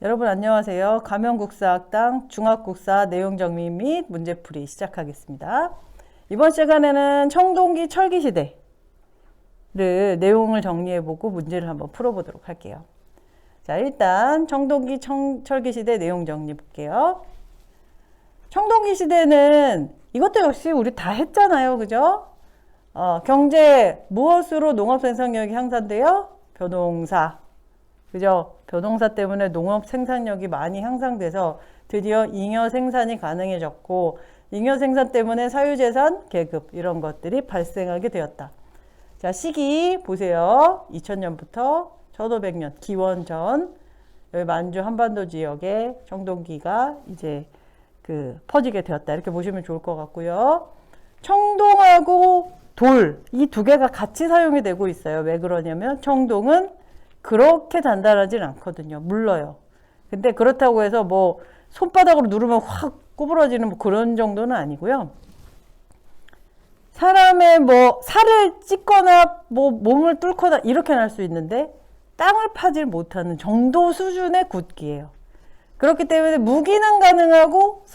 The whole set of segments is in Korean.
여러분 안녕하세요. 가명국사학당 중학국사 내용정리 및 문제풀이 시작하겠습니다. 이번 시간에는 청동기 철기시대를 내용을 정리해보고 문제를 한번 풀어보도록 할게요. 자, 일단 청동기 철기시대 내용 정리 볼게요. 청동기 시대는 이것도 역시 우리 다 했잖아요. 그죠? 경제 무엇으로 농업 생산력이 향상돼요? 벼농사. 그죠? 벼농사 때문에 농업 생산력이 많이 향상돼서 드디어 잉여 생산이 가능해졌고, 잉여 생산 때문에 사유재산 계급 이런 것들이 발생하게 되었다. 자, 시기 보세요. 2000년부터 1500년 기원전 여기 만주 한반도 지역에 청동기가 이제 퍼지게 되었다. 이렇게 보시면 좋을 것 같고요. 청동하고 돌 이 두 개가 같이 사용이 되고 있어요. 왜 그러냐면 청동은 그렇게 단단하진 않거든요. 물러요. 근데 그렇다고 해서 뭐 손바닥으로 누르면 확 구부러지는 뭐 그런 정도는 아니고요. 사람의 뭐 살을 찢거나 뭐 몸을 뚫거나 이렇게 날 수 있는데 땅을 파질 못하는 정도 수준의 굵기예요. 그렇기 때문에 무기는 가능하고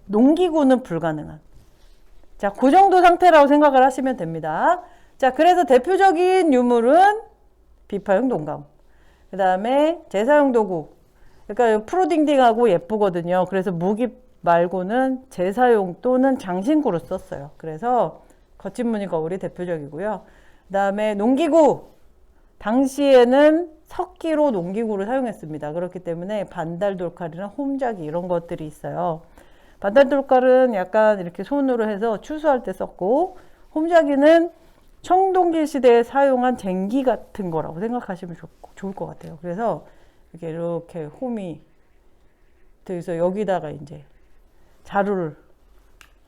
농기구는 불가능한. 자, 그 정도 상태라고 생각을 하시면 됩니다. 자, 그래서 대표적인 유물은 비파용 농가구. 그 다음에 제사용 도구. 그러니까 프로딩딩하고 예쁘거든요. 그래서 무기 말고는 제사용 또는 장신구로 썼어요. 그래서 거친 무늬 거울이 대표적이고요. 그 다음에 농기구. 당시에는 석기로 농기구를 사용했습니다. 그렇기 때문에 반달돌칼이나 홈자기 이런 것들이 있어요. 반달돌칼은 약간 이렇게 손으로 해서 추수할 때 썼고, 홈자기는 청동기 시대에 사용한 쟁기 같은 거라고 생각하시면 좋을 것 같아요. 그래서 이렇게 홈이 돼서 여기다가 이제 자루를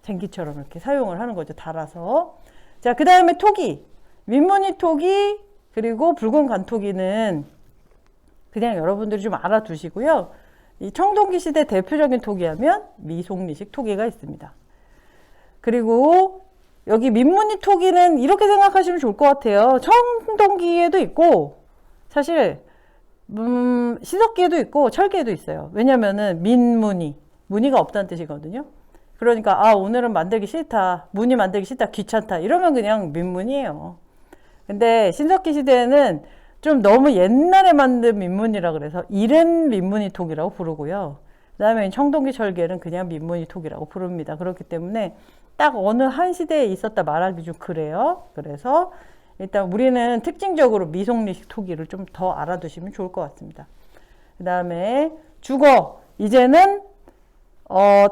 쟁기처럼 이렇게 사용을 하는 거죠. 달아서. 자, 그 다음에 토기. 민무늬 토기 그리고 붉은 간토기는 그냥 여러분들이 좀 알아두시고요. 이 청동기 시대 대표적인 토기하면 미송리식 토기가 있습니다. 그리고 여기 민무늬 토기는 이렇게 생각하시면 좋을 것 같아요. 청동기에도 있고 사실 시석기에도 있고 철기에도 있어요. 왜냐면은 민무늬, 무늬가 없다는 뜻이거든요. 그러니까 오늘은 만들기 싫다, 무늬 만들기 싫다, 귀찮다 이러면 그냥 민무늬예요. 근데 신석기 시대에는 좀 너무 옛날에 만든 민무늬라 그래서 이른 민무늬 토기라고 부르고요. 그 다음에 청동기 철기에는 그냥 민무늬 토기라고 부릅니다. 그렇기 때문에 딱 어느 한 시대에 있었다 말하기 좀 그래요. 그래서 일단 우리는 특징적으로 미송리식 토기를 좀 더 알아두시면 좋을 것 같습니다. 그 다음에 주거. 이제는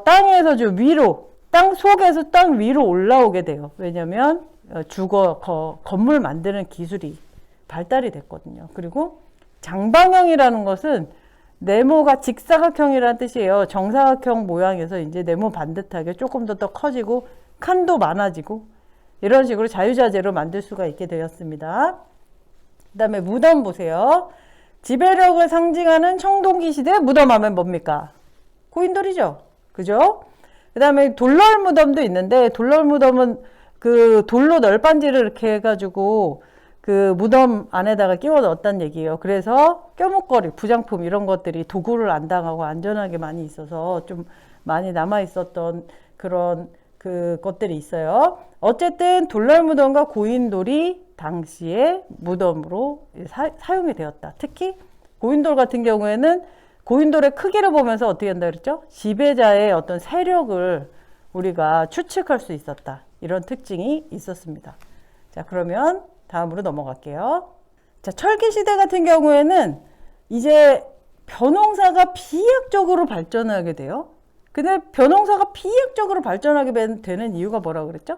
땅에서 좀 위로, 땅 속에서 땅 위로 올라오게 돼요. 왜냐면 주거, 건물 만드는 기술이 발달이 됐거든요. 그리고 장방형이라는 것은 네모가 직사각형이라는 뜻이에요. 정사각형 모양에서 이제 네모 반듯하게 조금 더 커지고 칸도 많아지고 이런 식으로 자유자재로 만들 수가 있게 되었습니다. 그 다음에 무덤 보세요. 지배력을 상징하는 청동기 시대 무덤하면 뭡니까? 고인돌이죠. 그죠? 그 다음에 돌널 무덤도 있는데 돌널 무덤은 그 돌로 널빤지를 이렇게 해가지고 그 무덤 안에다가 끼워 넣었다는 얘기예요. 그래서 껴목걸이, 부장품 이런 것들이 도구를 안 당하고 안전하게 많이 있어서 좀 많이 남아 있었던 그런 것들이 있어요. 어쨌든 돌날 무덤과 고인돌이 당시에 무덤으로 사용이 되었다. 특히 고인돌 같은 경우에는 고인돌의 크기를 보면서 어떻게 한다 그랬죠? 지배자의 어떤 세력을 우리가 추측할 수 있었다. 이런 특징이 있었습니다. 자, 그러면 다음으로 넘어갈게요. 자, 철기시대 같은 경우에는 이제 벼농사가 비약적으로 발전하게 돼요. 근데 벼농사가 비약적으로 발전하게 되는 이유가 뭐라고 그랬죠?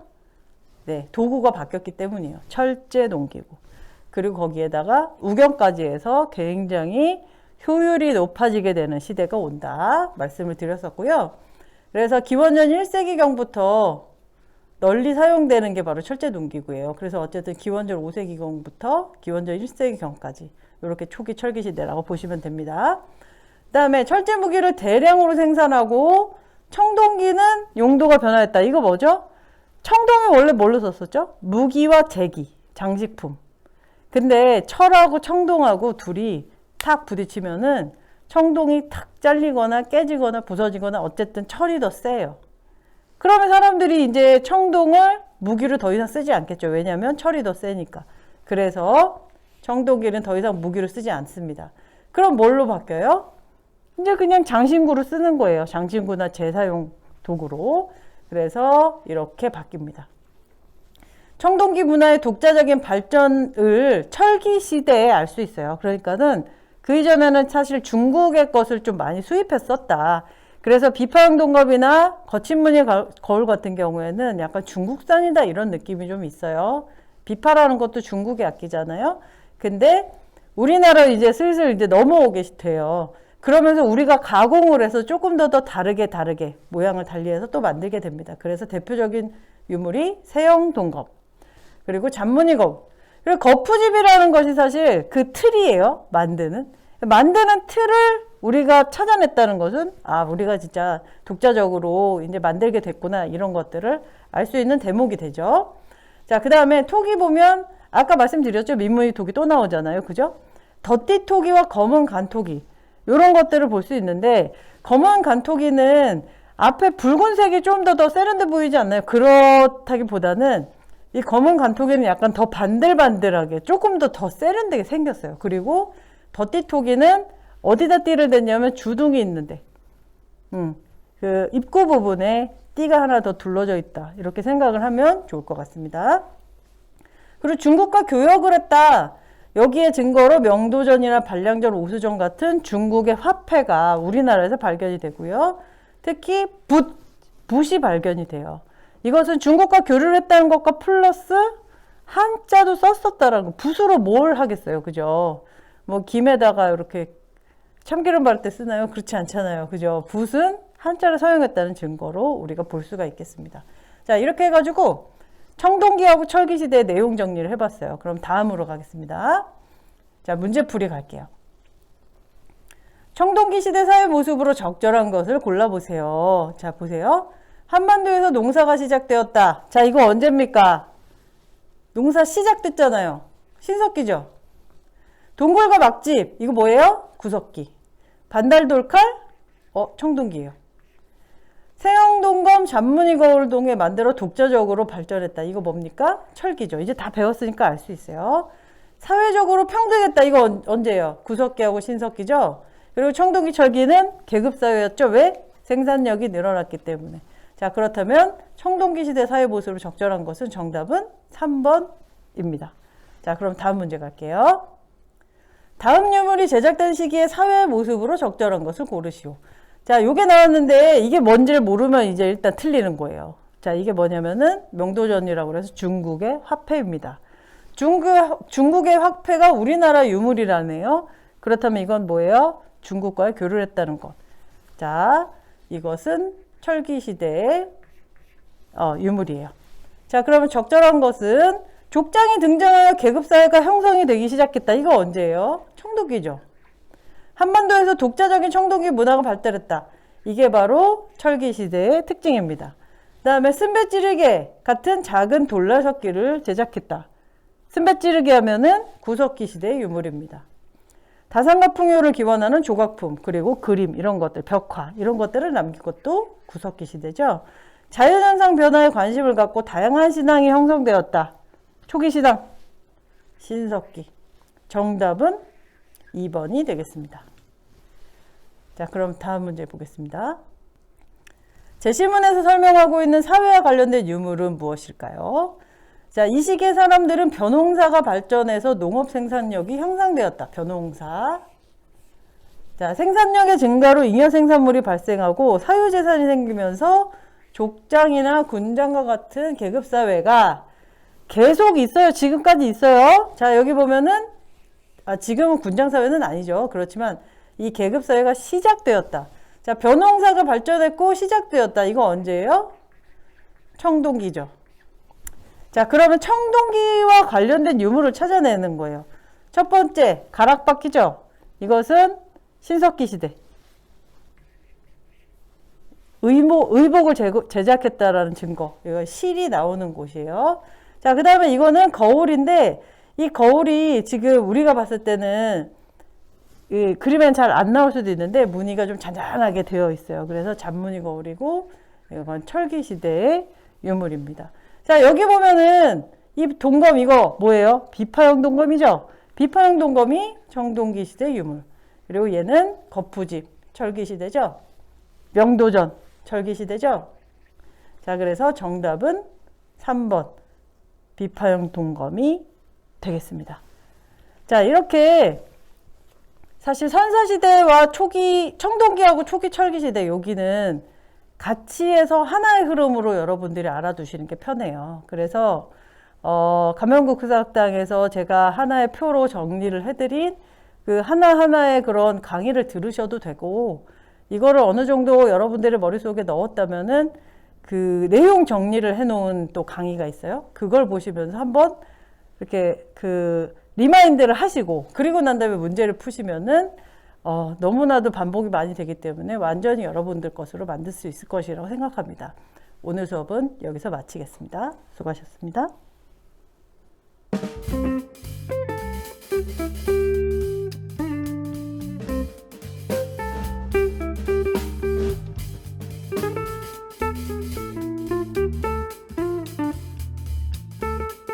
네, 도구가 바뀌었기 때문이에요. 철제 농기구. 그리고 거기에다가 우경까지 해서 굉장히 효율이 높아지게 되는 시대가 온다. 말씀을 드렸었고요. 그래서 기원전 1세기경부터 널리 사용되는 게 바로 철제 농기구예요. 그래서 어쨌든 기원전 5세기경부터 기원전 1세기경까지 이렇게 초기 철기 시대라고 보시면 됩니다. 그 다음에 철제 무기를 대량으로 생산하고 청동기는 용도가 변화했다. 이거 뭐죠? 청동이 원래 뭘로 썼었죠? 무기와 제기, 장식품. 근데 철하고 청동하고 둘이 탁 부딪히면은 청동이 탁 잘리거나 깨지거나 부서지거나 어쨌든 철이 더 세요. 그러면 사람들이 이제 청동을 무기로 더 이상 쓰지 않겠죠. 왜냐하면 철이 더 세니까. 그래서 청동기는 더 이상 무기로 쓰지 않습니다. 그럼 뭘로 바뀌어요? 이제 그냥 장신구로 쓰는 거예요. 장신구나 제사용 도구로. 그래서 이렇게 바뀝니다. 청동기 문화의 독자적인 발전을 철기 시대에 알 수 있어요. 그러니까는 그 이전에는 사실 중국의 것을 좀 많이 수입했었다. 그래서 비파형 동갑이나 거친 무늬 거울 같은 경우에는 약간 중국산이다 이런 느낌이 좀 있어요. 비파라는 것도 중국의 악기잖아요. 근데 우리나라 이제 슬슬 이제 넘어오게 돼요. 그러면서 우리가 가공을 해서 조금 더 다르게 모양을 달리해서 또 만들게 됩니다. 그래서 대표적인 유물이 세형 동갑, 그리고 잔무늬 거울. 그리고 거푸집이라는 것이 사실 그 틀이에요. 만드는 틀을 우리가 찾아냈다는 것은 우리가 진짜 독자적으로 이제 만들게 됐구나 이런 것들을 알 수 있는 대목이 되죠. 자, 그 다음에 톡이 보면 아까 말씀드렸죠. 민무늬 톡이 또 나오잖아요. 그죠? 덧띠 톡이와 검은 간톡이 이런 것들을 볼 수 있는데, 검은 간톡이는 앞에 붉은색이 좀 더 세련돼 보이지 않나요? 그렇다기보다는 이 검은 간톡이는 약간 더 반들반들하게 조금 더 세련되게 생겼어요. 그리고 덧띠 톡이는 어디다 띠를 댔냐면 주둥이 있는데 그 입구 부분에 띠가 하나 더 둘러져 있다. 이렇게 생각을 하면 좋을 것 같습니다. 그리고 중국과 교역을 했다. 여기에 증거로 명도전이나 반량전, 오수전 같은 중국의 화폐가 우리나라에서 발견이 되고요. 특히 붓이 발견이 돼요. 이것은 중국과 교류를 했다는 것과 플러스 한자도 썼었다라는 거. 붓으로 뭘 하겠어요. 그죠? 뭐 김에다가 이렇게 참기름 바를 때 쓰나요? 그렇지 않잖아요. 그죠? 붓은 한자를 사용했다는 증거로 우리가 볼 수가 있겠습니다. 자, 이렇게 해가지고 청동기하고 철기시대의 내용 정리를 해봤어요. 그럼 다음으로 가겠습니다. 자, 문제풀이 갈게요. 청동기 시대 사회 모습으로 적절한 것을 골라보세요. 자, 보세요. 한반도에서 농사가 시작되었다. 자, 이거 언제입니까? 농사 시작됐잖아요. 신석기죠. 동굴과 막집, 이거 뭐예요? 구석기. 반달돌칼? 청동기예요. 세형동검 잔무늬 거울동에 만들어 독자적으로 발전했다. 이거 뭡니까? 철기죠. 이제 다 배웠으니까 알 수 있어요. 사회적으로 평등했다. 이거 언제예요? 구석기하고 신석기죠. 그리고 청동기 철기는 계급사회였죠. 왜? 생산력이 늘어났기 때문에. 자, 그렇다면 청동기 시대 사회 모습으로 적절한 것은 정답은 3번입니다. 자, 그럼 다음 문제 갈게요. 다음 유물이 제작된 시기의 사회 모습으로 적절한 것을 고르시오. 자, 요게 나왔는데 이게 뭔지를 모르면 이제 일단 틀리는 거예요. 자, 이게 뭐냐면은 명도전이라고 해서 중국의 화폐입니다. 중국의 화폐가 우리나라 유물이라네요. 그렇다면 이건 뭐예요? 중국과의 교류를 했다는 것. 자, 이것은 철기 시대의 유물이에요. 자, 그러면 적절한 것은 족장이 등장하여 계급사회가 형성이 되기 시작했다. 이거 언제예요? 청동기죠. 한반도에서 독자적인 청동기 문화가 발달했다. 이게 바로 철기 시대의 특징입니다. 그 다음에 쓴배찌르개 같은 작은 돌라석기를 제작했다. 쓴배찌르개 하면은 구석기 시대의 유물입니다. 다산과 풍요를 기원하는 조각품, 그리고 그림 이런 것들, 벽화 이런 것들을 남긴 것도 구석기 시대죠. 자연현상 변화에 관심을 갖고 다양한 신앙이 형성되었다. 초기 신앙, 신석기. 정답은 2번이 되겠습니다. 자, 그럼 다음 문제 보겠습니다. 제시문에서 설명하고 있는 사회와 관련된 유물은 무엇일까요? 자, 이 시기의 사람들은 벼농사가 발전해서 농업 생산력이 향상되었다. 벼농사. 자, 생산력의 증가로 잉여 생산물이 발생하고 사유재산이 생기면서 족장이나 군장과 같은 계급사회가 계속 있어요. 지금까지 있어요. 자, 여기 보면은 지금은 군장사회는 아니죠. 그렇지만 이 계급사회가 시작되었다. 자, 벼농사가 발전했고 시작되었다. 이거 언제예요? 청동기죠. 자, 그러면 청동기와 관련된 유물을 찾아내는 거예요. 첫 번째, 가락바퀴죠. 이것은 신석기 시대. 의복을 제작했다라는 증거. 이거 실이 나오는 곳이에요. 자, 그 다음에 이거는 거울인데, 이 거울이 지금 우리가 봤을 때는 그림엔 잘 안 나올 수도 있는데 무늬가 좀 잔잔하게 되어 있어요. 그래서 잔무늬 거울이고 이건 철기 시대의 유물입니다. 자, 여기 보면은 이 동검 이거 뭐예요? 비파형 동검이죠? 비파형 동검이 청동기 시대 유물. 그리고 얘는 거푸집 철기 시대죠? 명도전 철기 시대죠? 자, 그래서 정답은 3번 비파형 동검이 되겠습니다. 자, 이렇게 사실 선사시대와 초기 청동기하고 초기 철기시대 여기는 같이 해서 하나의 흐름으로 여러분들이 알아두시는 게 편해요. 그래서 가명국사학당에서 제가 하나의 표로 정리를 해드린 그 하나하나의 그런 강의를 들으셔도 되고, 이거를 어느 정도 여러분들의 머릿속에 넣었다면은 그 내용 정리를 해놓은 또 강의가 있어요. 그걸 보시면서 한번 이렇게 그 리마인드를 하시고, 그리고 난 다음에 문제를 푸시면은 너무나도 반복이 많이 되기 때문에 완전히 여러분들 것으로 만들 수 있을 것이라고 생각합니다. 오늘 수업은 여기서 마치겠습니다. 수고하셨습니다.